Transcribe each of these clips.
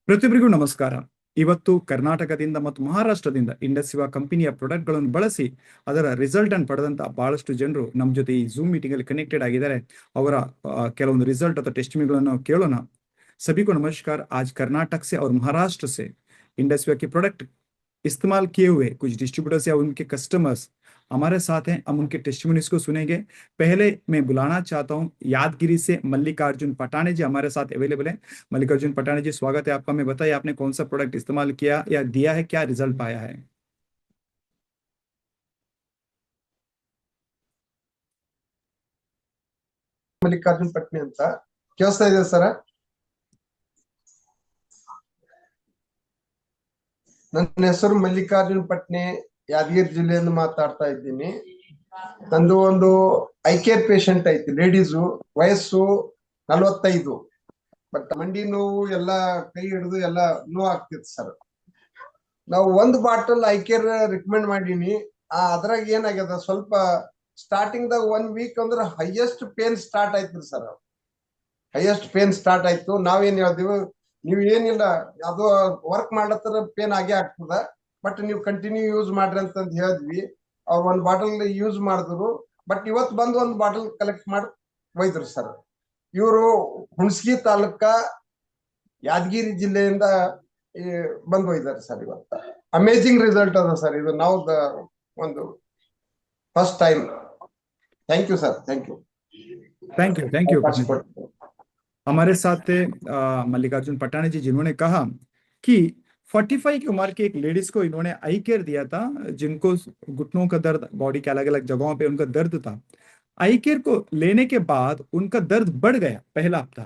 ಪ್ರತಿಯೊಬ್ಬರಿಗೂ ನಮಸ್ಕಾರ. ಇವತ್ತು ಕರ್ನಾಟಕದಿಂದ ಮತ್ತು ಮಹಾರಾಷ್ಟ್ರದಿಂದ ಇಂಡಸ್ಸಿವಾ ಕಂಪನಿಯ ಪ್ರಾಡಕ್ಟ್ಗಳನ್ನು ಬಳಸಿ ಅದರ ರಿಸಲ್ಟ್ ಅನ್ನು ಪಡೆದಂತ ಬಹಳಷ್ಟು ಜನರು ನಮ್ಮ ಜೊತೆ ಈ ಝೂಮ್ ಮೀಟಿಂಗ್ ಅಲ್ಲಿ ಕನೆಕ್ಟೆಡ್ ಆಗಿದ್ದಾರೆ. ಅವರ ಕೆಲವೊಂದು ರಿಸಲ್ಟ್ ಅಥವಾ टेस्टिमोनियल्ಗಳನ್ನು ಕೇಳೋಣ. सभी को नमस्कार. आज कर्नाटक से और महाराष्ट्र से इंडस्सिवा के प्रोडक्ट इस्तेमाल किए हुए कुछ डिस्ट्रीब्यूटर्स या उनके कस्टमर्स हमारे साथ हैं. हम उनके टेस्टिमोनीज को सुनेंगे. पहले मैं बुलाना चाहता हूं यादगिरी से मल्लिकार्जुन पटाने जी हमारे साथ अवेलेबल हैं. मल्लिकार्जुन पटाने जी, स्वागत है आपका. मैं बताइए आपने कौन सा प्रोडक्ट इस्तेमाल किया या दिया है, क्या रिजल्ट पाया है? ಮಲ್ಲಿಕಾರ್ಜುನ್ ಪಟ್ನಿ ಅಂತ ಕೇಳಿಸ್ತಾ ಇದೆ ಸರ್. ನನ್ನ ಹೆಸರು ಮಲ್ಲಿಕಾರ್ಜುನ್ ಪಟ್ನಿ, ಯಾದಗಿರಿ ಜಿಲ್ಲೆಯಿಂದ ಮಾತಾಡ್ತಾ ಇದ್ದೀನಿ. ನಂದು ಒಂದು ಐಕೇರ್ ಪೇಷಂಟ್ ಐತಿ, ಲೇಡೀಸು, ವಯಸ್ಸು 45. ಬಟ್ ಮಂಡಿ ನೋವು ಎಲ್ಲ ಕೈ ಹಿಡಿದು ಎಲ್ಲ ನೋವು ಆಗ್ತಿತ್ತು ಸರ್. ನಾವು ಒಂದು ಬಾಟಲ್ ಐಕೇರ್ ರಿಕಮೆಂಡ್ ಮಾಡೀನಿ. ಅದ್ರಾಗ ಏನಾಗ್ಯದ, ಸ್ವಲ್ಪ ಸ್ಟಾರ್ಟಿಂಗ್ ದಾಗ 1 ವೀಕ್ ಅಂದ್ರೆ ಹೈಯೆಸ್ಟ್ ಪೇನ್ ಸ್ಟಾರ್ಟ್ ಆಯ್ತು ಸರ್. ಹೈಯೆಸ್ಟ್ ಪೇನ್ ಸ್ಟಾರ್ಟ್ ಆಯ್ತು. ನಾವೇನ್ ಹೇಳ್ತೀವಿ, ನೀವ್ ಏನಿಲ್ಲ ಅದು ವರ್ಕ್ ಮಾಡ್ಲತ್ತರ ಪೇನ್ ಆಗೇ ಆಗ್ತದ, ಬಟ್ ನೀವು ಕಂಟಿನ್ಯೂ ಯೂಸ್ ಮಾಡ್ರಿ ಅಂತಂದ್ ಹೇಳಿದ್ವಿ. ಅವ್ರು 1 ಬಾಟಲ್ ಯೂಸ್ ಮಾಡಿದ್ರು. ಬಟ್ ಇವತ್ತು ಬಂದು 1 ಬಾಟಲ್ ಕಲೆಕ್ಟ್ ಮಾಡಿ ಒಯ್ದ್ರು ಸರ್. ಇವರು ಹುಣಸಗಿ ತಾಲೂಕ ಯಾದಗಿರಿ ಜಿಲ್ಲೆಯಿಂದ ಬಂದು ಒಯ್ದಾರೆ ಸರ್. ಇವತ್ತು ಅಮೇಜಿಂಗ್ ರಿಸಲ್ಟ್ ಅದ ಸರ್. ಇದು ನಾವು ಒಂದು first time. Thank you sir, thank you. Thank you. हमारे साथ थे मल्लिकार्जुन पटाने जी, जिन्होंने कहा कि 45 की उम्र के एक लेडीज को इन्होंने आई केयर दिया था, जिनको घुटनों का दर्द, बॉडी के अलग अलग जगहों पे उनका दर्द था. आई केयर को लेने के बाद उनका दर्द बढ़ गया पहला हफ्ता.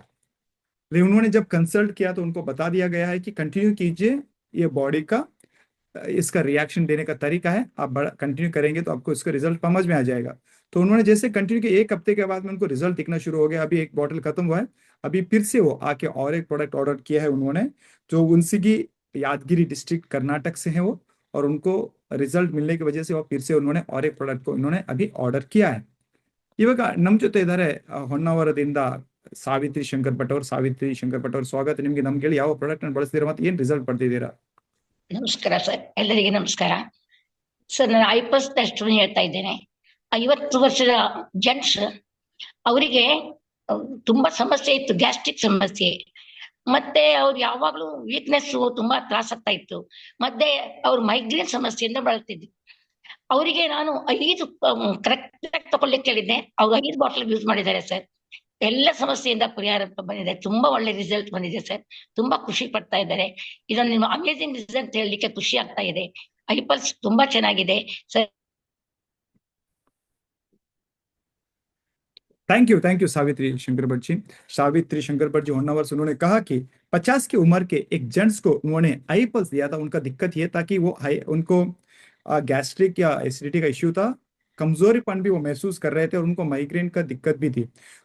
लेकिन उन्होंने जब कंसल्ट किया तो उनको बता दिया गया है कि कंटिन्यू कीजिए, ये बॉडी का इसका रिएक्शन देने का तरीका है, आप कंटिन्यू करेंगे तो आपको इसका रिजल्ट समझ में आ जाएगा. तो उन्होंने जैसे कंटिन्यू किया, 1 हफ्ते के बाद में उनको रिजल्ट दिखना शुरू हो गया. अभी 1 बॉटल खत्म हुआ है, अभी फिर से वो आके और एक प्रोडक्ट ऑर्डर किया है उन्होंने, जो उनसी यादगिरी डिस्ट्रिक्ट कर्नाटक से है वो, और उनको रिजल्ट मिलने की वजह से वो फिर से उन्होंने और एक प्रोडक्ट को उन्होंने अभी ऑर्डर किया है. ಇವಾಗ ನಮ್ಮ ಜೊತೆ ಇದ್ದಾರೆ ಹೊನ್ನಾವರದಿಂದ ಸಾವಿತ್ರಿ ಶಂಕರ್ ಭಟ್ ಅವರು. ಸಾವಿತ್ರಿ ಶಂಕರ್ ಭಟ್ ಅವರು, ಸ್ವಾಗತ ನಿಮ್ಗೆ. ನಮ್ಗೆ ಹೇಳಿ, ಯಾವ ಪ್ರಾಡಕ್ಟ್ ಅನ್ನು ಬಳಸ್ತೀರಾ ಮತ್ತೆ ಏನ್ ರಿಸಲ್ಟ್ ಪಡ್ತಿದ್ದೀರಾ? ನಮಸ್ಕಾರ ಸರ್, ಎಲ್ಲರಿಗೆ ನಮಸ್ಕಾರ ಸರ್. ನಾನು ಐಪಸ್ ಟೆಸ್ಟಿಮೋನಿ ಹೇಳ್ತಾ ಇದ್ದೇನೆ. 50 ವರ್ಷದ ಜೆಂಟ್ಸ್, ಅವರಿಗೆ ತುಂಬಾ ಸಮಸ್ಯೆ ಇತ್ತು, ಗ್ಯಾಸ್ಟ್ರಿಕ್ ಸಮಸ್ಯೆ, ಮತ್ತೆ ಅವ್ರು ಯಾವಾಗ್ಲೂ ವೀಕ್ನೆಸ್ ತುಂಬಾ ತ್ರಾಸಾಗ್ತಾ ಇತ್ತು, ಮತ್ತೆ ಅವ್ರ ಮೈಗ್ರೇನ್ ಸಮಸ್ಯೆಯಿಂದ ಬಳಲ್ತಿದ್ರು. ಅವರಿಗೆ ನಾನು 5 ಕರೆಕ್ಟ್ ಆಗಿ ತಗೊಳ್ಳಿಕ್ಕೆ ಹೇಳಿದ್ದೆ. ಅವ್ರು 5 ಬಾಟಲ್ ಯೂಸ್ ಮಾಡಿದ್ದಾರೆ ಸರ್. ಎಲ್ಲ ಸಮಸ್ಯೆಯಿಂದ ಪರಿಹಾರ ಬಂದಿದೆ. ತುಂಬಾ ಒಳ್ಳೆ ರಿಸಲ್ಟ್ ಬಂದಿದೆ ಸರ್. ತುಂಬಾ ಖುಷಿ ಪಡ್ತಾ ಇದ್ದಾರೆ. ಇದನ್ನು ನಿಮ್ಮ ಅಮೇಜಿಂಗ್ ರಿಸಲ್ಟ್ ಹೇಳಲಿಕ್ಕೆ ಖುಷಿ ಆಗ್ತಾ ಇದೆ. ಐಪಲ್ಸ್ ತುಂಬಾ ಚೆನ್ನಾಗಿದೆ sir. Thank you Savitri Shankar Bhatt ji. Savitri Shankar Bhatt ji Honnavar से, उन्होंने कहा कि 50 की उम्र के एक जेंट्स को उन्होंने आईपल्स दिया था. उनका दिक्कत ये था कि वो उनको गैस्ट्रिक या एसिडिटी का इश्यू था, कमजोरीपन भी वो महसूस कर रहे थे, और उनको माइग्रेन का दिक्कत भी थी.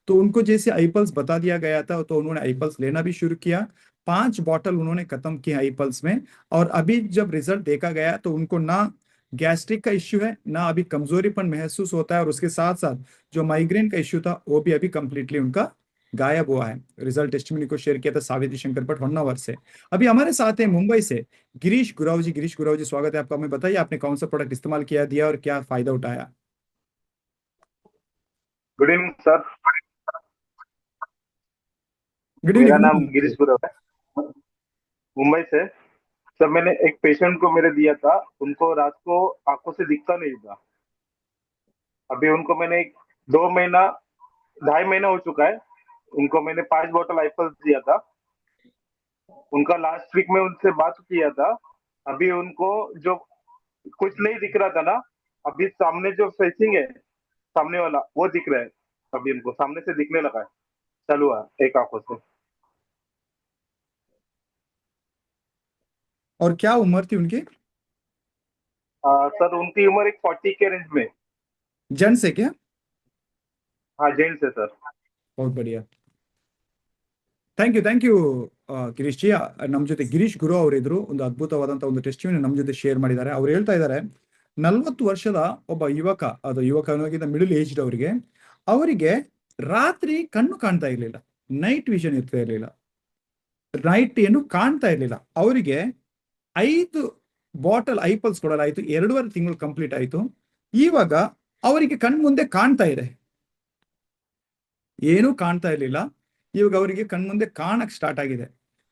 तो उनको जैसे आईपल्स बता दिया गया था तो उन्होंने आईपल्स लेना भी शुरू किया. 5 बॉटल उन्होंने खत्म किया आईपल्स में, और अभी जब रिजल्ट देखा गया तो उनको ना गैस्ट्रिक का इश्यू है, ना अभी कमजोरीपन महसूस होता है, और उसके साथ साथ जो माइग्रेन का इश्यू था वो भी अभी कंप्लीटली उनका गायब हुआ है. रिजल्ट टेस्टिमोनी को शेयर किया था सावित्री शंकर भट्ट होन्नावर से. अभी हमारे साथ है मुंबई से गिरीश गुराव जी. गिरीश गुराव जी, स्वागत है आपका. हमें बताइए आपने कौन सा प्रोडक्ट इस्तेमाल किया, दिया और क्या फायदा उठाया? Good evening sir. गुड मेरा इवनिंग. नाम गिरीश गुरव है, मुंबई से. सर, मैंने एक पेशेंट को मेरे दिया था. उनको रात को आंखों से दिखता नहीं था. अभी उनको मैंने 2 महीना 2.5 महीना हो चुका है. उनको मैंने 5 बॉटल आईपल्स दिया था. उनका लास्ट वीक में उनसे बात किया था. अभी उनको जो कुछ नहीं दिख रहा था ना, अभी सामने जो फेसिंग है, सामने वाला, वो दिख रहा है. अभी उनको सामने से दिखने लगा है, चालू है एक आंखों से. और क्या उम्र थी उनकी? सर, उनकी उम्र एक 40 के रेंज में. जेंट्स है क्या? हाँ, जेंट्स है सर. बहुत बढ़िया. Thank you Girish ji. ನಮ್ಮ ಜೊತೆ ಗಿರೀಶ್ ಗುರು ಅವರಿದ್ರು, ಒಂದು ಅದ್ಭುತವಾದಂತ ಒಂದು ಟೆಸ್ಟಿಮೋನಿ ನಮ್ಮ ಜೊತೆ ಶೇರ್ ಮಾಡಿದ್ದಾರೆ. ಅವ್ರು ಹೇಳ್ತಾ ಇದ್ದಾರೆ, 40 ವರ್ಷದ ಒಬ್ಬ ಯುವಕ, ಅದು ಯುವಕನಿಗಿಂತ ಮಿಡಲ್ ಏಜ್ಡ್ ಅವರಿಗೆ ರಾತ್ರಿ ಕಣ್ಣು ಕಾಣ್ತಾ ಇರ್ಲಿಲ್ಲ, ನೈಟ್ ವಿಷನ್ ಇರ್ತಾ ಇರ್ಲಿಲ್ಲ. ನೈಟ್ ಏನು ಕಾಣ್ತಾ ಇರ್ಲಿಲ್ಲ. ಅವರಿಗೆ 5 ಬಾಟಲ್ ಐಪಲ್ಸ್ ಕೊಡಲಾಯಿತು, 2.5 ತಿಂಗಳು ಕಂಪ್ಲೀಟ್ ಆಯಿತು. ಇವಾಗ ಅವರಿಗೆ ಕಣ್ಮುಂದೆ ಕಾಣ್ತಾ ಇದೆ, ಏನೂ ಕಾಣ್ತಾ ಇರ್ಲಿಲ್ಲ, ಇವಾಗ ಅವರಿಗೆ ಕಣ್ಮುಂದೆ ಕಾಣಕ್ ಸ್ಟಾರ್ಟ್ ಆಗಿದೆ.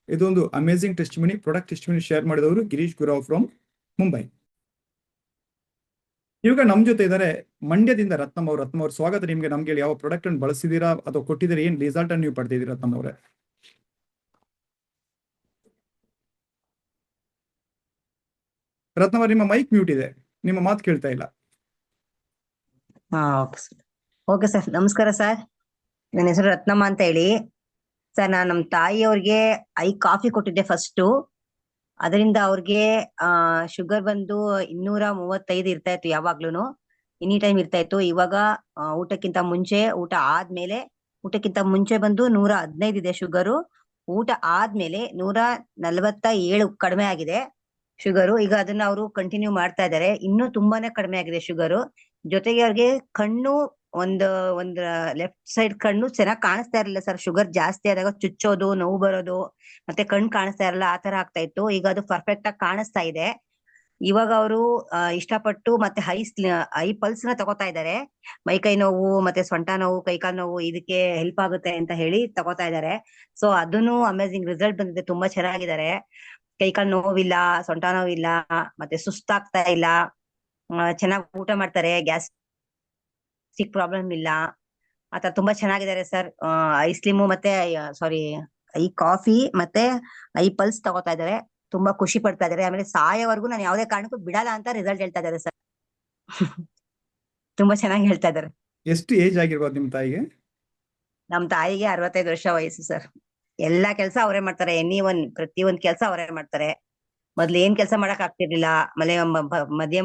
ಇದೊಂದು amazing testimony, product testimony share ಮಾಡಿದವರು ಗಿರೀಶ್ ಗುರಾವ್ ಫ್ರಮ್ ಮುಂಬೈ. ಇವಾಗ ನಮ್ ಜೊತೆ ಇದ್ದಾರೆ ಮಂಡ್ಯದಿಂದ ರತ್ನಮ್ ಅವರು. ರತ್ನಮ್ ಅವ್ರ ಸ್ವಾಗತ ನಿಮ್ಗೆ. ನಮ್ಗೆ ಯಾವ ಪ್ರಾಡಕ್ಟ್ ಅನ್ನು ಬಳಸಿದೀರಾ ಅಥವಾ ಕೊಟ್ಟಿದ್ದೀರಾ, ಏನ್ ರಿಸಲ್ಟ್ ಅನ್ನು ನೀವು ಪಡೆದಿದ್ದೀರಾ ರತ್ನಮ್ ಅವರೇ? ರತ್ನಮ್ ಅವ್ರ, ನಿಮ್ಮ ಮೈಕ್ ಮ್ಯೂಟ್ ಇದೆ, ನಿಮ್ಮ ಮಾತು ಕೇಳ್ತಾ ಇಲ್ಲ. ಓಕೆ ಸರ್, ನಮಸ್ಕಾರ ಸರ್. ನನ್ನ ಹೆಸರು ರತ್ನಮ್ಮ ಅಂತ ಹೇಳಿ ಸರ್. ನಾನು ನಮ್ಮ ತಾಯಿಯವ್ರಿಗೆ ಐ ಕಾಫಿ ಕೊಟ್ಟಿದ್ದೆ ಫಸ್ಟ್. ಅದರಿಂದ ಅವ್ರಿಗೆ ಶುಗರ್ ಬಂದು 235 ಇರ್ತಾ ಇತ್ತು, ಯಾವಾಗ್ಲೂನು ಎನಿ ಟೈಮ್ ಇರ್ತಾ ಇತ್ತು. ಇವಾಗ ಊಟಕ್ಕಿಂತ ಮುಂಚೆ, ಊಟ ಆದ್ಮೇಲೆ, ಊಟಕ್ಕಿಂತ ಮುಂಚೆ ಬಂದು 115 ಇದೆ ಶುಗರು. ಊಟ ಆದ್ಮೇಲೆ 147 ಕಡಿಮೆ ಆಗಿದೆ ಶುಗರು. ಈಗ ಅದನ್ನ ಅವರು ಕಂಟಿನ್ಯೂ ಮಾಡ್ತಾ ಇದ್ದಾರೆ. ಇನ್ನೂ ತುಂಬಾನೇ ಕಡಿಮೆ ಆಗಿದೆ ಶುಗರು. ಜೊತೆಗೆ ಅವ್ರಿಗೆ ಕಣ್ಣು ಒಂದ್ ಲೆಫ್ಟ್ ಸೈಡ್ ಕಣ್ಣು ಚೆನ್ನಾಗ್ ಕಾಣಿಸ್ತಾ ಇರಲಿಲ್ಲ ಸರ್. ಶುಗರ್ ಜಾಸ್ತಿ ಆದಾಗ ಚುಚ್ಚೋದು, ನೋವು ಬರೋದು, ಮತ್ತೆ ಕಣ್ಣು ಕಾಣಿಸ್ತಾ ಇರಲ್ಲ, ಆತರ ಆಗ್ತಾ ಇತ್ತು. ಈಗ ಅದು ಪರ್ಫೆಕ್ಟ್ ಆಗಿ ಕಾಣಿಸ್ತಾ ಇದೆ. ಇವಾಗ ಅವರು ಇಷ್ಟಪಟ್ಟು ಮತ್ತೆ ಐ ಪಲ್ಸ್ ನ ತಗೋತಾ ಇದ್ದಾರೆ. ಮೈಕೈ ನೋವು ಮತ್ತೆ ಸೊಂಟ ನೋವು, ಕೈಕಾಲ್ ನೋವು, ಇದಕ್ಕೆ ಹೆಲ್ಪ್ ಆಗುತ್ತೆ ಅಂತ ಹೇಳಿ ತಗೋತಾ ಇದ್ದಾರೆ. ಸೊ ಅದನ್ನು ಅಮೇಸಿಂಗ್ ರಿಸಲ್ಟ್ ಬಂದಿದೆ, ತುಂಬಾ ಚೆನ್ನಾಗಿದ್ದಾರೆ. ಕೈಕಾಲ್ ನೋವಿಲ್ಲ, ಸೊಂಟ ನೋವಿಲ್ಲ, ಮತ್ತೆ ಸುಸ್ತಾಗ್ತಾ ಇಲ್ಲ, ಚೆನ್ನಾಗಿ ಊಟ ಮಾಡ್ತಾರೆ, ಗ್ಯಾಸ್ಟ್ರಿಕ್ ಪ್ರಾಬ್ಲಮ್ ಇಲ್ಲ, ಆತರ ತುಂಬಾ ಚೆನ್ನಾಗಿದ್ದಾರೆ ಸರ್. ಐ ಸ್ಲಿಮ್ ಮತ್ತೆ ಐ ಕಾಫಿ ಮತ್ತೆ ಐ ಪಲ್ಸ್ ತಗೋತಾ ಇದಾರೆ, ತುಂಬಾ ಖುಷಿ ಪಡ್ತಾ ಇದಾರೆ. ಆಮೇಲೆ ಸಾಯೋವರೆಗೂ ನಾನು ಯಾವ್ದೇ ಕಾರಣಕ್ಕೂ ಬಿಡಲ್ಲ ಅಂತ ರಿಸಲ್ಟ್ ಹೇಳ್ತಾ ಇದಾರೆ ಸರ್. ತುಂಬಾ ಚೆನ್ನಾಗಿ ಹೇಳ್ತಾ ಇದಾರೆ. ಎಷ್ಟು ಏಜ್ ಆಗಿರ್ಬೋದು ನಿಮ್ ತಾಯಿಗೆ? ನಮ್ ತಾಯಿಗೆ 65 ವರ್ಷ ವಯಸ್ಸು ಸರ್. ಎಲ್ಲಾ ಕೆಲ್ಸ ಅವರೇ ಮಾಡ್ತಾರೆ, ಪ್ರತಿ ಒಂದ್ ಕೆಲ್ಸ ಅವರೇ ಮಾಡ್ತಾರೆ. ಮೊದ್ಲು ಏನ್ ಕೆಲಸ ಮಾಡಕ್ ಆಗ್ತಿರ್ಲಿಲ್ಲ. ಆಮೇಲೆ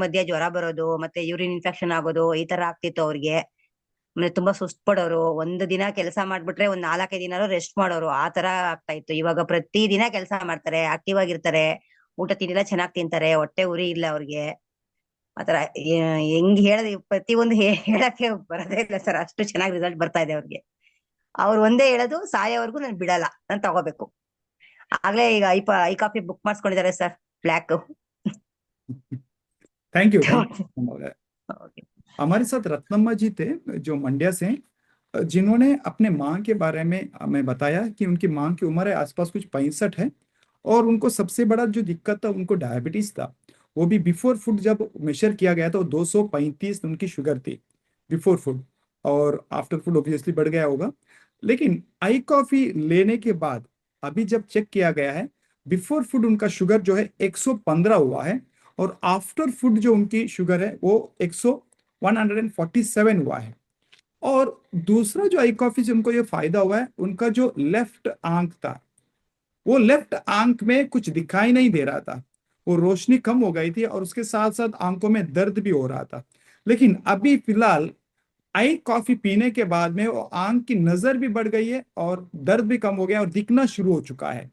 ಮಧ್ಯೆ ಜ್ವರ ಬರೋದು, ಮತ್ತೆ ಯೂರಿನ್ ಇನ್ಫೆಕ್ಷನ್ ಆಗೋದು, ಈ ತರ ಆಗ್ತಿತ್ತು ಅವ್ರಿಗೆ. ಆಮೇಲೆ ತುಂಬಾ ಸುಸ್ತ್ ಪಡೋರು. ಒಂದು ದಿನ ಕೆಲಸ ಮಾಡ್ಬಿಟ್ರೆ ಒಂದ್ 4-5 ದಿನ ರೆಸ್ಟ್ ಮಾಡೋರು, ಆ ತರ ಆಗ್ತಾ ಇತ್ತು. ಇವಾಗ ಪ್ರತಿ ದಿನ ಕೆಲಸ ಮಾಡ್ತಾರೆ, ಆಕ್ಟಿವ್ ಆಗಿರ್ತಾರೆ, ಊಟ ತಿಂಡಿಲ್ಲ ಚೆನ್ನಾಗ್ ತಿಂತಾರೆ, ಹೊಟ್ಟೆ ಉರಿ ಇಲ್ಲ ಅವ್ರಿಗೆ. ಆತರ ಹೆಂಗ್ ಹೇಳೋದು, ಪ್ರತಿಯೊಂದು ಹೇಳಕ್ಕೆ ಬರೋದೇ ಇಲ್ಲ ಸರ್, ಅಷ್ಟು ಚೆನ್ನಾಗಿ ರಿಸಲ್ಟ್ ಬರ್ತಾ ಇದೆ ಅವ್ರಿಗೆ. ಅವ್ರು ಒಂದೇ ಹೇಳೋದು, ಸಾಯೋವರೆಗೂ ನಾನು ಬಿಡಲ್ಲ, ನಾನು ತಗೋಬೇಕು. ಆಗ್ಲೇ ಈಗ ಐ ಕಾಫಿ ಬುಕ್ ಮಾಡಿಸ್ಕೊಂಡಿದ್ದಾರೆ ಸರ್, ಬ್ಲ್ಯಾಕ್. Thank you. हमारे साथ रत्नम्मा जी थे जो मंड्या से, जिन्होंने अपने माँ के बारे में हमें बताया कि उनकी माँ की उम्र है आसपास कुछ 65 है, और उनको सबसे बड़ा जो दिक्कत था उनको डायबिटीज था। वो भी बिफोर फूड जब मेजर किया गया तो 235 उनकी शुगर थी बिफोर फूड, और आफ्टर फूड ऑब्वियसली बढ़ गया होगा। लेकिन आई कॉफी लेने के बाद अभी जब चेक किया गया है, बिफोर फूड उनका शुगर जो है 115 हुआ है, और आफ्टर फूड जो उनकी शुगर है वो 147 हुआ है। और दूसरा जो आई कॉफी से उनको ये फायदा हुआ है, उनका जो लेफ्ट आंख था, वो लेफ्ट आंख में कुछ दिखाई नहीं दे रहा था, वो रोशनी कम हो गई थी, और उसके साथ साथ आंखों में दर्द भी हो रहा था। लेकिन अभी फिलहाल आई कॉफी पीने के बाद में वो आंख की नजर भी बढ़ गई है, और दर्द भी कम हो गया, और दिखना शुरू हो चुका है।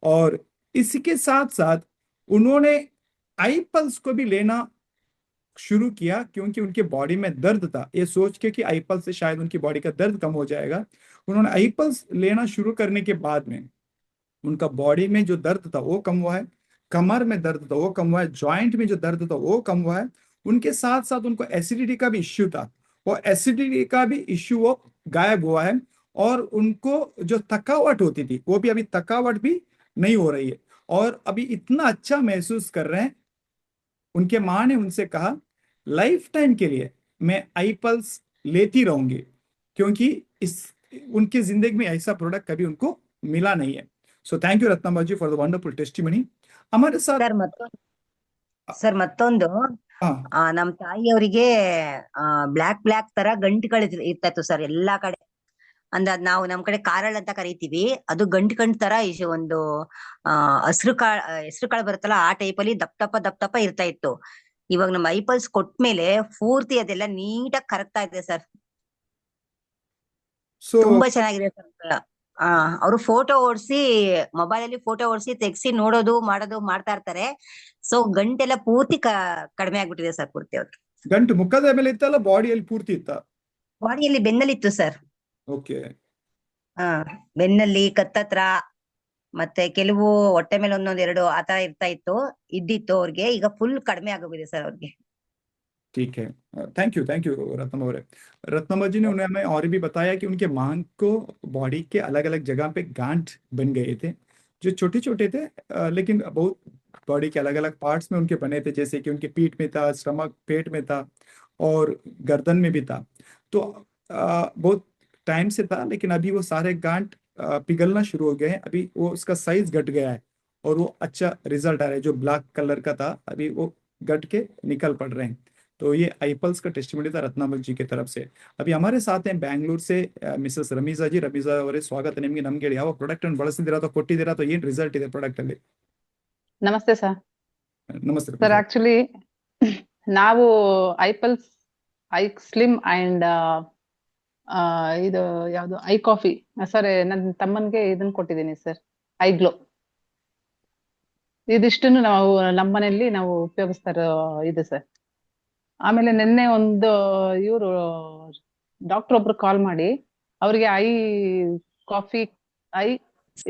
और इसी के साथ साथ उन्होंने आई पल्स को भी लेना शुरू किया, क्योंकि उनके बॉडी में दर्द था। ये सोच के कि आई पल्स से शायद उनकी बॉडी का दर्द कम हो जाएगा, उन्होंने आई पल्स लेना शुरू करने के बाद में उनका बॉडी में जो दर्द था वो कम हुआ है, कमर में दर्द था वो कम हुआ है, जॉइंट में जो दर्द था वो कम हुआ है। उनके साथ साथ उनको एसिडिटी का भी इश्यू था, वो एसिडिटी का भी इश्यू वो गायब हुआ है, और उनको जो थकावट होती थी वो भी अभी थकावट भी नहीं हो रही है, और अभी इतना अच्छा महसूस कर रहे हैं। उनके माँ ने उनसे कहा लाइफ टाइम के लिए मैं आई पल्स लेती रहूंगी, क्योंकि इस उनकी जिंदगी में ऐसा प्रोडक्ट कभी उनको मिला नहीं है। So thank you Ratnamma ji for the wonderful testimony. हमारे साथ ಸರ್ ಮತ್ತೊಂದು हाँ ನಮ್ ತಾಯಿಯವರಿಗೆ ಬ್ಲ್ಯಾಕ್ ತರ ಗಂಟುಗಳು ಇರ್ತಾ ಇತ್ತು ಸರ್ ಎಲ್ಲಾ ಕಡೆ. ಅಂದ್ರೆ ನಾವು ನಮ್ ಕಡೆ ಕಾರಲ್ ಅಂತ ಕರಿತೀವಿ, ಅದು ಗಂಟು ತರ ಒಂದು ಹೆಸರು ಕಾಳು ಬರುತ್ತಲ್ಲ, ಆ ಟೈಪ್ ಅಲ್ಲಿ ದಪ್ಪ ಇರ್ತಾ ಇತ್ತು. ಇವಾಗ ನಮ್ಮ ಐಪಲ್ಸ್ ಕೊಟ್ಮೇಲೆ ಪೂರ್ತಿ ಅದೆಲ್ಲ ನೀಟಾಗಿ ಕರಗ್ತಾ ಇದೆ ಸರ್, ತುಂಬಾ ಚೆನ್ನಾಗಿದೆ ಸರ್. ಅವರು ಫೋಟೋ ಓಡಿಸಿ, ಮೊಬೈಲ್ ಅಲ್ಲಿ ಫೋಟೋ ಓಡಿಸಿ ತೆಗ್ಸಿ ನೋಡೋದು ಮಾಡೋದು ಮಾಡ್ತಾ ಇರ್ತಾರೆ. ಸೊ ಗಂಟೆಲ್ಲ ಪೂರ್ತಿ ಕಡಿಮೆ ಆಗ್ಬಿಟ್ಟಿದೆ ಸರ್, ಪೂರ್ತಿ ಅವ್ರಿಗೆ. ಗಂಟು ಮುಖದ ಮೇಲೆ ಇತ್ತಲ್ಲ, ಬಾಡಿಯಲ್ಲಿ ಪೂರ್ತಿ ಇತ್ತ? ಬಾಡಿಯಲ್ಲಿ ಬೆನ್ನಲ್ಲಿ ಇತ್ತು ಸರ್. ಓಕೆ. ಬೆನ್ನಲ್ಲಿ, ಕತ್ತತ್ರ, ಮತ್ತೆ ಕೆಲವು ಹೊಟ್ಟೆ ಮೇಲೆ ಒಂದೊಂದೆರಡು ಆತರ ಇರ್ತಾ ಇತ್ತು, ಇದ್ದಿತ್ತು ಅವ್ರಿಗೆ, ಈಗ ಫುಲ್ ಕಡಿಮೆ ಆಗೋಗಿದೆ ಸರ್ ಅವ್ರಿಗೆ. ठीक है, थैंक यू रत्नम और रत्नमा जी ने उन्हें हमें और भी बताया कि उनके मांग को बॉडी के अलग अलग जगह पे गांठ बन गए थे जो छोटे छोटे थे, लेकिन बहुत बॉडी के अलग अलग पार्ट्स में उनके बने थे, जैसे कि उनके पीठ में था, स्टमक पेट में था और गर्दन में भी था। तो बहुत टाइम से था, लेकिन अभी वो सारे गांठ पिघलना शुरू हो गए हैं, अभी वो उसका साइज घट गया है और वो अच्छा रिजल्ट आ रहा है। जो ब्लैक कलर का था अभी वो घट के निकल पड़ रहे हैं। तो ये आईपल्स का टेस्टिमोनी था रत्नामल जी की तरफ से। अभी हमारे साथ हैं बैंगलोर से ಮಿಸಸ್ ರಮೀಜಾ ಜಿ. ರಮೀಜಾ ಅವರೇ ಸ್ವಾಗತ ನಿಮಗೆ. ನಮ್ಗೆ ಹೇಳಿ, ಯಾವ ಪ್ರಾಡಕ್ಟ್ ಅನ್ನು ಬಳಸಿದಿರಾ ಅಥವಾ ಕೊಟ್ಟಿದ್ದೀರಾ ಅಥವಾ ಏನ್ ರಿಸಲ್ಟ್ ಇದೆ ಪ್ರಾಡಕ್ಟ್ ಅಲ್ಲಿ? ನಮಸ್ತೆ ಸರ್. ನಮಸ್ತೆ ಸರ್ ರಮೀಜಾ. ಆಕ್ಚುಲಿ ನಾವು ಐಪಲ್ಸ್, ಐ ಸ್ಲಿಮ್ ಅಂಡ್ ಇದು ಯಾವುದು ಐ ಕಾಫಿ, ಸರ್ ನನ್ನ ತಮ್ಮನ್ಗೆ ಇದನ್ನ ಕೊಟ್ಟಿದ್ದೀನಿ ಸರ್, ಐ ಗ್ಲೋ. ಇದಿಷ್ಟನ್ನು ನಾವು ನಮ್ಮ ಮನೆಯಲ್ಲಿ ನಾವು ಉಪಯೋಗಿಸ್ತಾ ಇರೋ ಇದು ಸರ್. ಆಮೇಲೆ ನಿನ್ನೆ ಒಂದು ಇವರು ಡಾಕ್ಟರ್ ಒಬ್ರು ಕಾಲ್ ಮಾಡಿ ಅವ್ರಿಗೆ ಐ ಕಾಫಿ, ಐ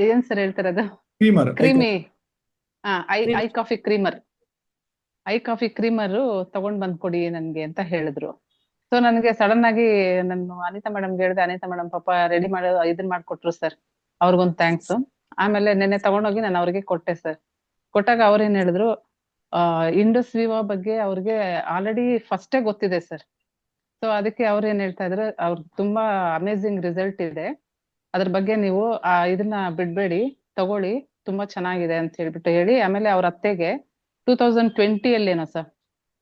ಏನ್ ಸರ್ ಹೇಳ್ತಾರೆ ಅದು, creamer creamy, I coffee creamer, I coffee creamer ತಗೊಂಡ್ ಬಂದ್ ಕೊಡಿ ನನ್ಗೆ ಅಂತ ಹೇಳಿದ್ರು. ಸೊ ನನಗೆ ಸಡನ್ ಆಗಿ ನಾನು ಅನಿತಾ ಮೇಡಮ್ಗೆ ಹೇಳಿದೆ. ಅನಿತಾ ಮೇಡಮ್ ಪಾಪ ರೆಡಿ ಮಾಡಿ ಇದನ್ ಮಾಡ್ಕೊಟ್ರು ಸರ್, ಅವ್ರಿಗೊಂದು ಥ್ಯಾಂಕ್ಸ್. ಆಮೇಲೆ ನೆನ್ನೆ ತಗೊಂಡೋಗಿ ನಾನು ಅವ್ರಿಗೆ ಕೊಟ್ಟೆ ಸರ್. ಕೊಟ್ಟಾಗ ಅವ್ರ ಏನ್ ಹೇಳಿದ್ರು, ಇಂಡಸ್ ವಿವಾ ಬಗ್ಗೆ ಅವ್ರಿಗೆ ಆಲ್ರೆಡಿ ಫಸ್ಟೇ ಗೊತ್ತಿದೆ ಸರ್. ಸೊ ಅದಕ್ಕೆ ಅವ್ರು ಏನ್ ಹೇಳ್ತಾ ಇದ್ರು, ಅವ್ರಿಗೆ ತುಂಬಾ ಅಮೇಝಿಂಗ್ ರಿಸಲ್ಟ್ ಇದೆ, ಅದ್ರ ಬಗ್ಗೆ ನೀವು ಇದನ್ನ ಬಿಡ್ಬೇಡಿ, ತಗೊಳ್ಳಿ, ತುಂಬಾ ಚೆನ್ನಾಗಿದೆ ಅಂತ ಹೇಳ್ಬಿಟ್ಟು ಹೇಳಿ. ಆಮೇಲೆ ಅವ್ರ ಅತ್ತೆಗೆ 2020 ಅಲ್ಲೇನೋ ಸರ್,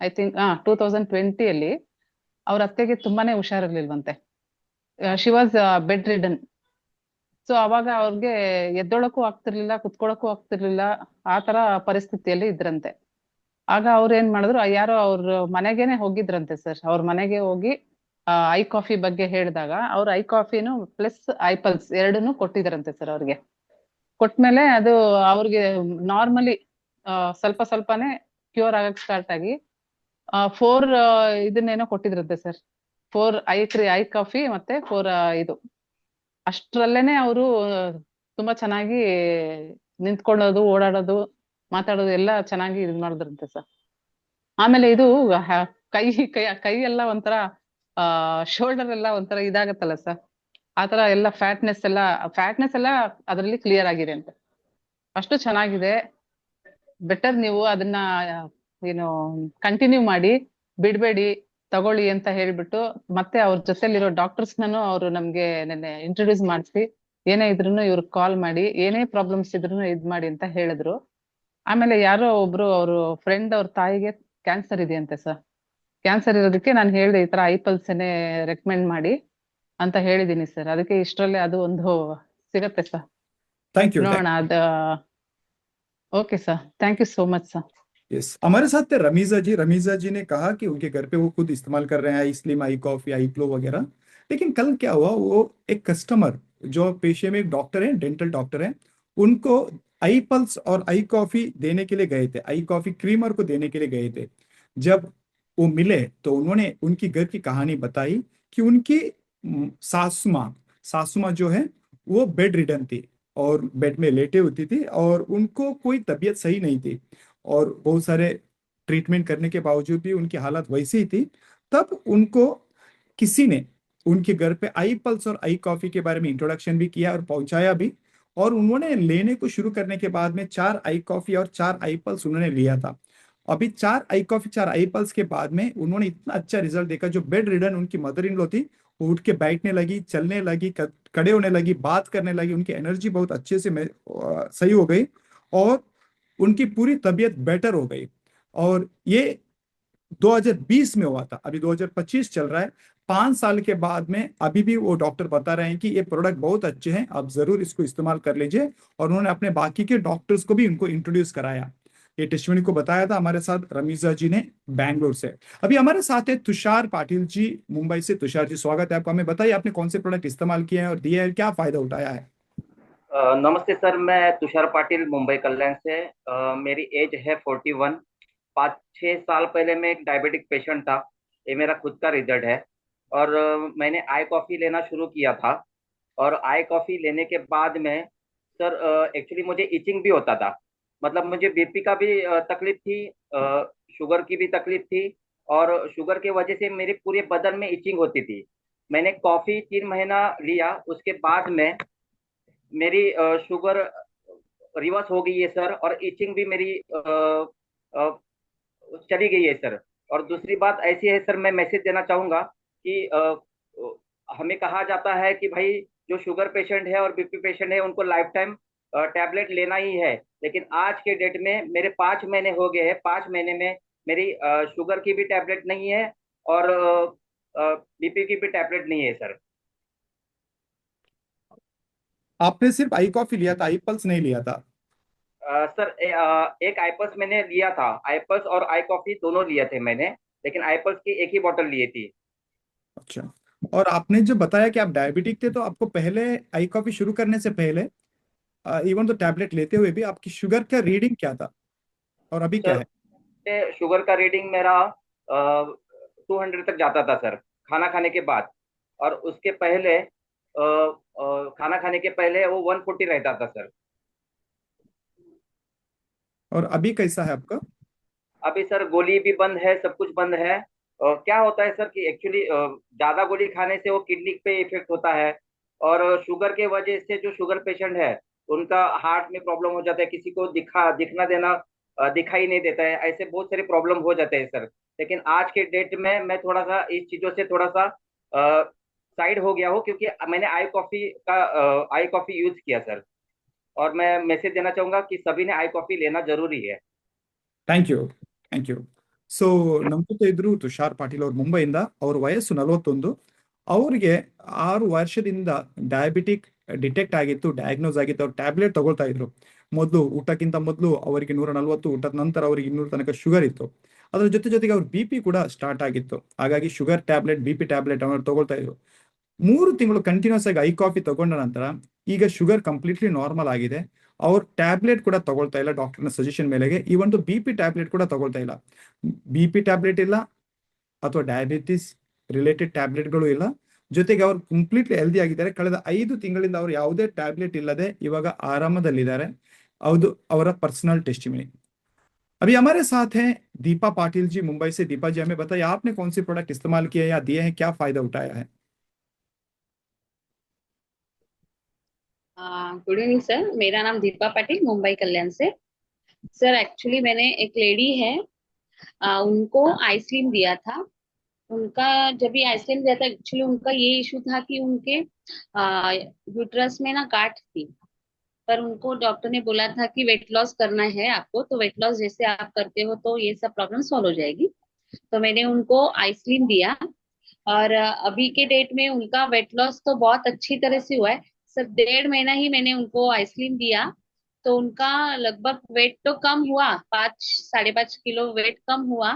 ಐ ಥಿಂಕ್ 2020 ಅಲ್ಲಿ ಅವ್ರ ಅತ್ತೆಗೆ ತುಂಬಾನೇ ಹುಷಾರಿರ್ಲಿಲ್ವಂತೆ. She was bedridden. So ಅವಾಗ ಅವ್ರಿಗೆ ಎದ್ದೊಳಕ್ಕೂ ಆಗ್ತಿರ್ಲಿಲ್ಲ, ಕುತ್ಕೊಳಕ್ಕೂ ಆಗ್ತಿರ್ಲಿಲ್ಲ, ಆ ತರ ಪರಿಸ್ಥಿತಿಯಲ್ಲಿ ಇದ್ರಂತೆ. ಆಗ ಅವ್ರು ಏನ್ ಮಾಡಿದ್ರು, ಯಾರೋ ಅವ್ರ ಮನೆಗೇನೆ ಹೋಗಿದ್ರಂತೆ ಸರ್. ಅವ್ರ ಮನೆಗೆ ಹೋಗಿ ಐ ಕಾಫಿ ಬಗ್ಗೆ ಹೇಳಿದಾಗ ಅವ್ರ ಐ ಕಾಫಿನು ಪ್ಲಸ್ ಐಪಲ್ಸ್ ಎರಡನ್ನೂ ಕೊಟ್ಟಿದ್ರಂತೆ ಸರ್ ಅವ್ರಿಗೆ. ಕೊಟ್ಮೇಲೆ ಅದು ಅವ್ರಿಗೆ ನಾರ್ಮಲಿ ಸ್ವಲ್ಪ ಸ್ವಲ್ಪನೇ ಕ್ಯೂರ್ ಆಗಕ್ ಸ್ಟಾರ್ಟ್ ಆಗಿ 4 ಇದನ್ನೇನೋ ಕೊಟ್ಟಿದ್ರಂತೆ ಸರ್. 4 ಐ ಕಾಫಿ ಮತ್ತೆ 4 ಇದು, ಅಷ್ಟ್ರಲ್ಲೇನೆ ಅವರು ತುಂಬಾ ಚೆನ್ನಾಗಿ ನಿಂತ್ಕೊಳ್ಳೋದು, ಓಡಾಡೋದು, ಮಾತಾಡೋದು ಎಲ್ಲ ಚೆನ್ನಾಗಿ ಇದು ಮಾಡಿದ್ರಂತೆ ಸರ್. ಆಮೇಲೆ ಇದು ಕೈ ಕೈ ಕೈ ಎಲ್ಲ ಒಂಥರ ಶೋಲ್ಡರ್ ಎಲ್ಲ ಒಂಥರ ಇದಾಗತ್ತಲ್ಲ ಸರ್, ಆತರ ಎಲ್ಲ ಫ್ಯಾಟ್ನೆಸ್ ಎಲ್ಲ ಅದರಲ್ಲಿ ಕ್ಲಿಯರ್ ಆಗಿದೆ ಅಂತ. ಅಷ್ಟು ಚೆನ್ನಾಗಿದೆ. ಬೆಟರ್ ನೀವು ಅದನ್ನ ಏನು ಕಂಟಿನ್ಯೂ ಮಾಡಿ, ಬಿಡ್ಬೇಡಿ, ತಗೊಳ್ಳಿ ಅಂತ ಹೇಳ್ಬಿಟ್ಟು, ಮತ್ತೆ ಅವ್ರ ಜೊತೆಲಿರೋ ಡಾಕ್ಟರ್ಸ್ನೂ ಅವರು ನಮ್ಗೆ ನೆನ್ನೆ ಇಂಟ್ರೊಡ್ಯೂಸ್ ಮಾಡಿಸಿ, ಏನೇ ಇದ್ರೂ ಇವ್ರಿಗೆ ಕಾಲ್ ಮಾಡಿ, ಏನೇ ಪ್ರಾಬ್ಲಮ್ಸ್ ಇದ್ರೂ ಇದ್ ಮಾಡಿ ಅಂತ ಹೇಳಿದ್ರು. ಆಮೇಲೆ ಯಾರೋ ಒಬ್ರು ಅವ್ರ ಫ್ರೆಂಡ್ ಅವ್ರ ತಾಯಿಗೆ ಕ್ಯಾನ್ಸರ್ ಇದೆಯಂತೆ ಸರ್. ಕ್ಯಾನ್ಸರ್ ಇರೋದಕ್ಕೆ ನಾನು ಹೇಳಿದೆ, ಈ ತರ ಐಪಲ್ಸನ್ನೇ ರೆಕಮೆಂಡ್ ಮಾಡಿ ಅಂತ ಹೇಳಿದೀನಿ ಸರ್. ಅದಕ್ಕೆ ಇಷ್ಟರಲ್ಲೇ ಅದು ಒಂದು ಸಿಗತ್ತೆ ಸರ್, थैंक यू। ನೋಡೋಣ ಅದ. Okay sir, thank you so much sir. Yes, हमारे साथ थे रमीजा जी। रमीजा जी ने कहा कि उनके घर पे वो खुद इस्तेमाल कर रहे हैं आई स्लिम, आई कॉफी, आई ग्लो वगैरह। लेकिन कल क्या हुआ, वो एक कस्टमर जो पेशे में एक डॉक्टर है, डेंटल डॉक्टर है, उनको आई पल्स और आई कॉफी देने के लिए गए थे, आई कॉफी क्रीमर को देने के लिए गए थे। जब वो मिले तो उन्होंने उनकी घर की कहानी बताई कि उनकी सासुमा जो है वो बेड रिडन थी और बेड में लेटे होती थी और उनको कोई तबीयत सही नहीं थी और बहुत सारे ट्रीटमेंट करने के बावजूद भी उनकी हालत वैसी ही थी। तब उनको किसी ने उनके घर पे आई पल्स और आई कॉफी के बारे में इंट्रोडक्शन भी किया और पहुंचाया भी, और उन्होंने लेने को शुरू करने के बाद में 4 आई कॉफी और 4 आई पल्स उन्होंने लिया था। अभी 4 आई कॉफी 4 आई पल्स के बाद में उन्होंने इतना अच्छा रिजल्ट देखा। जो बेड रिडन उनकी मदर इन लॉ थी, वो उठ के बैठने लगी, चलने लगी, खड़े होने लगी, बात करने लगी, उनकी एनर्जी बहुत अच्छे से सही हो गई और उनकी पूरी तबीयत बेटर हो गई। और ये 2020 में हुआ था, अभी 2025 चल रहा है। 5 साल के बाद में अभी भी वो डॉक्टर बता रहे हैं कि ये प्रोडक्ट बहुत अच्छे हैं, आप जरूर इसको इस्तेमाल कर लीजिए। और उन्होंने अपने बाकी के डॉक्टर्स को भी उनको इंट्रोड्यूस कराया। ये टेस्टिमोनी को बताया था हमारे साथ रमीजा जी ने बैंगलोर से। अभी हमारे साथ है तुषार पाटिल जी मुंबई से। तुषार जी स्वागत है आपका। हमें बताइए आपने कौन से प्रोडक्ट इस्तेमाल किए हैं और दिए हैं, क्या फायदा उठाया है? नमस्ते सर, मैं तुषार पाटिल मुंबई कल्याण से। मेरी एज है 41। 5-6 साल पहले मैं एक डायबिटिक पेशेंट था। ये मेरा खुद का रिजल्ट है। और मैंने आई कॉफ़ी लेना शुरू किया था और आई कॉफ़ी लेने के बाद में सर एक्चुअली मुझे इचिंग भी होता था, मतलब मुझे बीपी का भी तकलीफ थी, शुगर की भी तकलीफ थी, और शुगर की वजह से मेरे पूरे बदन में इचिंग होती थी। मैंने कॉफी 3 महीना लिया, उसके बाद में मेरी शुगर रिवर्स हो गई है सर, और इचिंग भी मेरी अ, चली गई है सर। और दूसरी बात ऐसी है सर, मैं मैसेज देना चाहूंगा कि हमें कहा जाता है कि भाई जो शुगर पेशेंट है और बीपी पेशेंट है उनको लाइफ टाइम टैबलेट लेना ही है, लेकिन आज के डेट में मेरे 5 महीने हो गए हैं, 5 महीने में मेरी शुगर की भी टैबलेट नहीं है और बीपी की भी टैबलेट नहीं है सर। आपने सिर्फ आई कॉफी लिया था, आई पल्स नहीं लिया था? सर एक आईपल्स मैंने लिया था, आईपल्स और आई कॉफी दोनों लिए थे मैंने, लेकिन आईपल्स की एक ही बोतल ली थी। अच्छा। और आपने जो बताया कि आप डायबिटिक थे, तो आपको पहले आई कॉफी शुरू करने से पहले इवन तो टैबलेट लेते हुए भी आपकी शुगर का रीडिंग क्या था और अभी क्या सर है? शुगर का रीडिंग मेरा 200 तक जाता था सर, खाना खाने के बाद। और उसके पहले खाना खाने के पहले वो 140 रहता था सर। और अभी कैसा है आपका? अभी सर गोली भी बंद है, सब कुछ बंद है। क्या होता है सर कि एक्चुअली ज्यादा गोली खाने से वो किडनी पे इफेक्ट होता है, और शुगर के वजह से जो शुगर पेशेंट है उनका हार्ट में प्रॉब्लम हो जाता है, किसी को दिखना देना दिखाई नहीं देता है, ऐसे बहुत सारे प्रॉब्लम हो जाते हैं सर। लेकिन आज के डेट में मैं थोड़ा सा इस चीजों से थोड़ा सा साइड हो गया हूँ, क्योंकि मैंने आई कॉफी यूज किया सर। और मैं मैसेज देना चाहूंगा कि सभी ने आई कॉफी लेना जरूरी है। Thank you, thank you. So ನಮ್ಮ ಜೊತೆ ಇದ್ರು ತುಷಾರ್ ಪಾಟೀಲ್ ಅವ್ರು ಮುಂಬೈಯಿಂದ. ಅವ್ರ ವಯಸ್ಸು 41. ಅವ್ರಿಗೆ 6 ವರ್ಷದಿಂದ ಡಯಾಬಿಟಿಕ್ ಡಿಟೆಕ್ಟ್ ಆಗಿತ್ತು, ಡಯಾಗ್ನೋಸ್ ಆಗಿತ್ತು. ಅವ್ರು ಟ್ಯಾಬ್ಲೆಟ್ ತಗೊಳ್ತಾ ಇದ್ರು. ಮೊದಲು ಊಟಕ್ಕಿಂತ ಮೊದಲು ಅವರಿಗೆ 140, ಊಟದ ನಂತರ ಅವರಿಗೆ 200 ತನಕ ಶುಗರ್ ಇತ್ತು. ಅದ್ರ ಜೊತೆಗೆ ಅವ್ರ ಬಿ ಪಿ ಕೂಡ ಸ್ಟಾರ್ಟ್ ಆಗಿತ್ತು. ಹಾಗಾಗಿ sugar tablet, B P tablet ಅವ್ರು ತಗೊಳ್ತಾ ಇದ್ರು. 3 ತಿಂಗಳು ಕಂಟಿನ್ಯೂಸ್ ಆಗಿ ಐ ಕಾಫಿ ತಗೊಂಡ ನಂತರ ಈಗ ಶುಗರ್ ಕಂಪ್ಲೀಟ್ಲಿ ನಾರ್ಮಲ್ ಆಗಿದೆ. ಅವ್ರು ಟ್ಯಾಬ್ಲೆಟ್ ಕೂಡ ತಗೊಳ್ತಾ ಇಲ್ಲ ಡಾಕ್ಟರ್ನ ಸಜೆಷನ್ ಮೇಲೆಗೆ. ಈ ಒಂದು ಬಿ ಪಿ ಟ್ಯಾಬ್ಲೆಟ್ ಕೂಡ ತಗೊಳ್ತಾ ಇಲ್ಲ. ಬಿ ಪಿ ಟ್ಯಾಬ್ಲೆಟ್ ಇಲ್ಲ ಅಥವಾ ಡಯಾಬಿಟಿಸ್ ರಿಲೇಟೆಡ್ ಟ್ಯಾಬ್ಲೆಟ್ಗಳು ಇಲ್ಲ. ಜೊತೆಗೆ ಅವ್ರು ಕಂಪ್ಲೀಟ್ಲಿ ಹೆಲ್ದಿ ಆಗಿದ್ದಾರೆ. ಕಳೆದ 5 ತಿಂಗಳಿಂದ ಅವ್ರು ಯಾವುದೇ ಟ್ಯಾಬ್ಲೆಟ್ ಇಲ್ಲದೆ ಇವಾಗ ಆರಾಮದಲ್ಲಿದ್ದಾರೆ. ಹೌದು, ಅವರ पर्सनल टेस्टिमनी. अभी हमारे साथ हैं दीपा पाटिल जी मुंबई से. दीपा जी, हमें बताइए आपने कौन सी प्रोडक्ट इस्तेमाल किए या दिए हैं, क्या फायदा उठाया है? गुड इवनिंग सर, मेरा नाम दीपा पाटिल मुंबई कल्याण से। सर एक्चुअली मैंने एक लेडी है, उनको आइसक्रीम दिया था। उनका जब ये आइसक्रीम दिया था, एक्चुअली उनका ये इशू था कि उनके यूट्रस में ना गांठ थी। पर उनको डॉक्टर ने बोला था कि वेट लॉस करना है आपको, तो वेट लॉस जैसे आप करते हो तो ये सब प्रॉब्लम सॉल्व हो जाएगी। तो मैंने उनको आइसक्रीम दिया, और अभी के डेट में उनका वेट लॉस तो बहुत अच्छी तरह से हुआ है। सर 1.5 महीना ही मैंने उनको आइसक्रीम दिया, तो उनका लगभग वेट तो कम हुआ, 5-5.5 किलो वेट कम हुआ।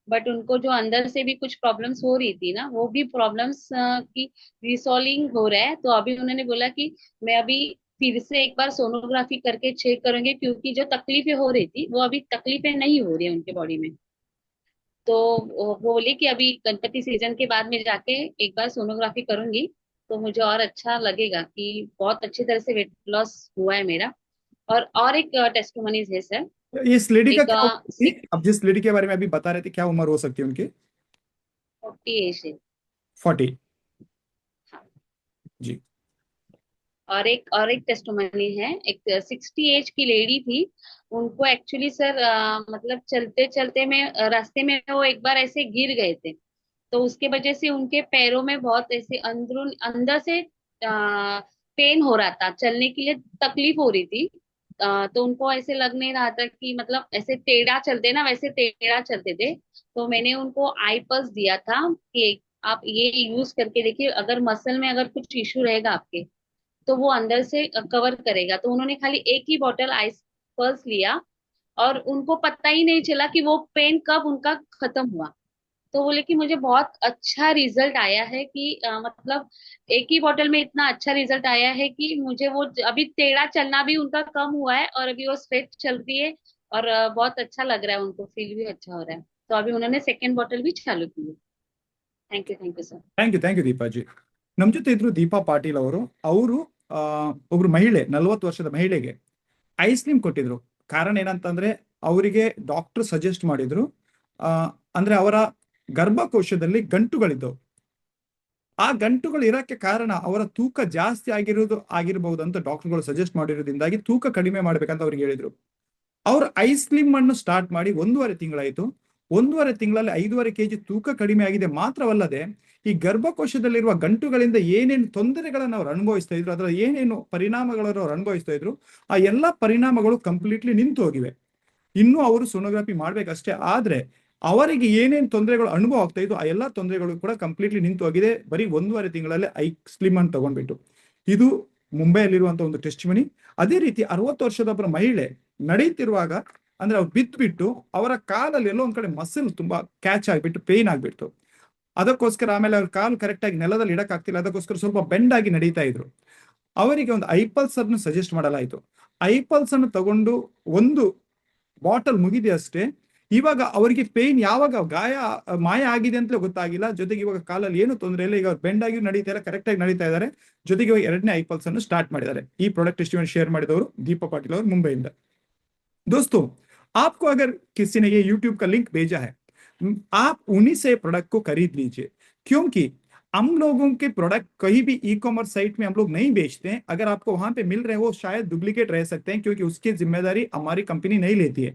बट उनको जो अंदर से भी कुछ प्रॉब्लम्स हो रही थी ना, वो भी प्रॉब्लम्स की रिसॉल्विंग हो रहा है। तो अभी उन्होंने बोला कि मैं अभी फिर से एक बार सोनोग्राफी करके चेक करेंगे, क्योंकि जो तकलीफें हो रही थी वो अभी तकलीफें नहीं हो रही है उनके बॉडी में। तो वो बोले कि अभी गणपति सीजन के बाद में जाके एक बार सोनोग्राफी करूंगी, तो मुझे और अच्छा लगेगा कि बहुत अच्छी तरह से वेट लॉस हुआ है मेरा। और एक टेस्टिमोनीज है सर। इस लेडी का एक क्या उम्र थी? अब जिस लेडी के बारे में अभी बता रहे थे, क्या उम्र हो सकती है उनकी? 40 एज है। 40 हाँ। जी. और एक टेस्टिमोनी है, एक 60 एज की लेडी थी। उनको एक्चुअली सर मतलब चलते चलते में रास्ते में वो एक बार ऐसे गिर गए थे, तो उसके वजह से उनके पैरों में बहुत ऐसे अंदर से पेन हो रहा था, चलने के लिए तकलीफ हो रही थी। तो उनको ऐसे लग नहीं रहा था कि मतलब ऐसे टेढ़ा चलते ना, वैसे टेढ़ा चलते थे। तो मैंने उनको आई पल्स दिया था कि आप ये यूज करके देखिए, अगर मसल में अगर कुछ इश्यू रहेगा आपके तो वो अंदर से कवर करेगा। तो उन्होंने खाली एक ही बॉटल आइस पल्स लिया, और उनको पता ही नहीं चला कि वो पेन कब उनका खत्म हुआ। तो बोले कि मुझे बहुत अच्छा रिजल्ट आया है कि मतलब एक ही बोतल में इतना अच्छा रिजल्ट आया है कि मुझे वो अभी टेढ़ा चलना भी उनका कम हुआ है, और अभी वो स्ट्रेट चल रही है, और बहुत अच्छा लग रहा है उनको, फील भी अच्छा हो रहा है। तो अभी उन्होंने सेकेंड बोतल भी चालू की है। Thank you sir. Thank you Deepa ji. ನಮ್ಮ ಜೊತೆ ಇದ್ರು ದೀಪಾ ಪಾಟೀಲ್ ಅವರು ಒಬ್ರು ಮಹಿಳೆ 40 ವರ್ಷದ ಮಹಿಳೆಗೆ ಐಸ್ಕ್ರೀಮ್ ಕೊಟ್ಟಿದ್ರು. ಕಾರಣ ಏನಂತಂದ್ರೆ ಅವರಿಗೆ ಡಾಕ್ಟರ್ ಸಜೆಸ್ಟ್ ಮಾಡಿದ್ರು, ಅಂದ್ರೆ ಅವರ ಗರ್ಭಕೋಶದಲ್ಲಿ ಗಂಟುಗಳಿದ್ದವು. ಆ ಗಂಟುಗಳು ಇರಕ್ಕೆ ಕಾರಣ ಅವರ ತೂಕ ಜಾಸ್ತಿ ಆಗಿರಬಹುದು ಅಂತ ಡಾಕ್ಟರ್ಗಳು ಸಜೆಸ್ಟ್ ಮಾಡಿರೋದ್ರಿಂದಾಗಿ ತೂಕ ಕಡಿಮೆ ಮಾಡ್ಬೇಕಂತ ಅವ್ರಿಗೆ ಹೇಳಿದ್ರು. ಅವ್ರು ಐಸ್ಕ್ರೀಮ್ ಅನ್ನು ಸ್ಟಾರ್ಟ್ ಮಾಡಿ 1.5 ತಿಂಗಳಾಯ್ತು. 1.5 ತಿಂಗಳಲ್ಲಿ 5.5 kg ತೂಕ ಕಡಿಮೆ ಆಗಿದೆ. ಮಾತ್ರವಲ್ಲದೆ ಈ ಗರ್ಭಕೋಶದಲ್ಲಿರುವ ಗಂಟುಗಳಿಂದ ಏನೇನು ತೊಂದರೆಗಳನ್ನು ಅವ್ರು ಅನುಭವಿಸ್ತಾ ಇದ್ರು, ಅದರ ಏನೇನು ಪರಿಣಾಮಗಳನ್ನು ಅವ್ರು ಅನುಭವಿಸ್ತಾ ಇದ್ರು, ಆ ಎಲ್ಲಾ ಪರಿಣಾಮಗಳು ಕಂಪ್ಲೀಟ್ಲಿ ನಿಂತು ಹೋಗಿವೆ. ಇನ್ನೂ ಅವರು ಸೋನೋಗ್ರಫಿ ಮಾಡ್ಬೇಕಷ್ಟೇ. ಆದ್ರೆ ಅವರಿಗೆ ಏನೇನು ತೊಂದರೆಗಳು ಅನುಭವ ಆಗ್ತಾ ಇದ್ದು ಆ ಎಲ್ಲಾ ತೊಂದರೆಗಳು ಕೂಡ ಕಂಪ್ಲೀಟ್ಲಿ ನಿಂತು ಹೋಗಿದೆ, ಬರೀ 1.5 ತಿಂಗಳಲ್ಲಿ ಐಸ್ಕ್ರೀಮ್ ಅನ್ನು ತಗೊಂಡ್ಬಿಟ್ಟು. ಇದು ಮುಂಬೈಯಲ್ಲಿರುವಂತಹ ಒಂದು ಟೆಸ್ಟಿಮನಿ. ಅದೇ ರೀತಿ 60 ವರ್ಷದೊಬ್ಬರ ಮಹಿಳೆ ನಡೀತಿರುವಾಗ, ಅಂದ್ರೆ ಅವ್ರು ಬಿದ್ದು ಅವರ ಕಾಲಲ್ಲಿ ಎಲ್ಲೋ ಒಂದ್ ಕಡೆ ಮಸಲ್ ತುಂಬಾ ಕ್ಯಾಚ್ ಆಗ್ಬಿಟ್ಟು ಪೇನ್ ಆಗ್ಬಿಟ್ಟು, ಅದಕ್ಕೋಸ್ಕರ ಆಮೇಲೆ ಅವ್ರ ಕಾಲು ಕರೆಕ್ಟ್ ಆಗಿ ನೆಲದಲ್ಲಿ ಇಡಕ್ ಆಗ್ತಿಲ್ಲ, ಅದಕ್ಕೋಸ್ಕರ ಸ್ವಲ್ಪ ಬೆಂಡ್ ಆಗಿ ನಡೀತಾ ಇದ್ರು. ಅವರಿಗೆ ಒಂದು ಐಪಲ್ಸ್ ಅನ್ನು ಸಜೆಸ್ಟ್ ಮಾಡಲಾಯಿತು. ಐಪಲ್ಸ್ ಅನ್ನು ತಗೊಂಡು ಒಂದು ಬಾಟಲ್ ಮುಗಿದೆ ಅಷ್ಟೇ. ಇವಾಗ ಅವರಿಗೆ ಪೇನ್ ಯಾವಾಗ ಮಾಯ ಆಗಿದೆ ಅಂತಲೇ ಗೊತ್ತಾಗಿಲ್ಲ. ಜೊತೆಗೆ ಇವಾಗ ಕಾಲಲ್ಲಿ ಏನು ತೊಂದರೆ ಇಲ್ಲ, ಈಗ ಬೆಂಡ್ ಆಗಿ ನಡೀತಾ ಇಲ್ಲ, ಕರೆಕ್ಟ್ ಆಗಿ ನಡೀತಾ ಇದ್ದಾರೆ. ಜೊತೆಗೆ ಇವಾಗ 2ನೇ ಐಪಲ್ಸ್ ಅನ್ನು ಸ್ಟಾರ್ಟ್ ಮಾಡಿದ್ದಾರೆ. ಈ ಪ್ರಾಡಕ್ಟ್ ಟೆಸ್ಟಿಮನಿ ಶೇರ್ ಮಾಡಿದವರು ದೀಪಾ ಪಾಟೀಲ್ ಅವರು ಮುಂಬೈಯಿಂದ. दोस्तों, आपको अगर किसी ने ये YouTube का लिंक भेजा है, आप उन्हीं से प्रोडक्ट को खरीद लीजिए, क्योंकि हम लोगों के प्रोडक्ट कहीं भी ई कॉमर्स साइट में हम लोग नहीं बेचते हैं। अगर आपको वहां पे मिल रहे हो शायद डुप्लीकेट रह सकते हैं, क्योंकि उसकी जिम्मेदारी हमारी कंपनी नहीं लेती है।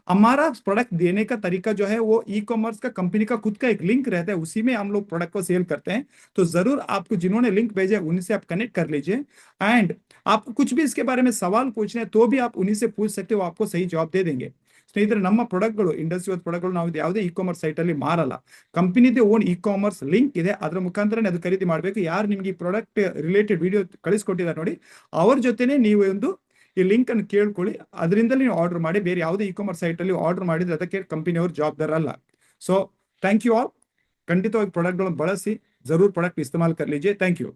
हमारा प्रोडक्ट देने का तरीका जो है वो ई कॉमर्स का कंपनी का खुद का एक लिंक रहता है, उसी में हम लोग प्रोडक्ट को सेल करते हैं। तो जरूर आपको जिन्होंने लिंक भेजा उन्हीं से आप कनेक्ट कर लीजिए। एंड आपको कुछ भी इसके बारे में सवाल पूछने हैं तो भी आप उन्हीं से पूछ सकते हो, आपको सही जवाब दे देंगे। ಸ್ನೇಹಿತರೆ, ನಮ್ಮ ಪ್ರಾಡಕ್ಟ್ಗಳು ಇಂಡಸ್ಟ್ರಿ ಪ್ರಾಡಕ್ಟ್ಗಳು ನಾವು ಯಾವುದೇ ಇ ಕಾಮರ್ಸ್ ಸೈಟ್ ಅಲ್ಲಿ ಮಾರಲ್ಲ. ಕಂಪನಿದೇ ಓನ್ ಇ ಕಾಮರ್ಸ್ ಲಿಂಕ್ ಇದೆ, ಅದರ ಮುಖಾಂತರನೇ ಅದು ಖರೀದಿ ಮಾಡಬೇಕು. ಯಾರು ನಿಮ್ಗೆ ಈ ಪ್ರಾಡಕ್ಟ್ ರಿಲೇಟೆಡ್ ವಿಡಿಯೋ ಕಳಿಸ್ಕೊಟ್ಟಿದ್ದಾರೆ ನೋಡಿ, ಅವ್ರ ಜೊತೆನೆ ನೀವು ಒಂದು ಈ ಲಿಂಕ್ ಅನ್ನು ಕೇಳ್ಕೊಳ್ಳಿ, ಅದರಿಂದಲೇ ನೀವು ಆರ್ಡರ್ ಮಾಡಿ. ಬೇರೆ ಯಾವುದೇ ಇ ಕಾಮರ್ಸ್ ಸೈಟ್ ಅಲ್ಲಿ ಆರ್ಡರ್ ಮಾಡಿದ್ರೆ ಅದಕ್ಕೆ ಕಂಪನಿಯವರು ಜವಾಬ್ದಾರ ಅಲ್ಲ. So thank you all. ಖಂಡಿತವಾಗಿ ಪ್ರಾಡಕ್ಟ್ಗಳನ್ನು ಬಳಸಿ, ಜರೂರ್ ಪ್ರಾಡಕ್ಟ್ ಇಸ್तेमाल कर लीजिए. Thank you.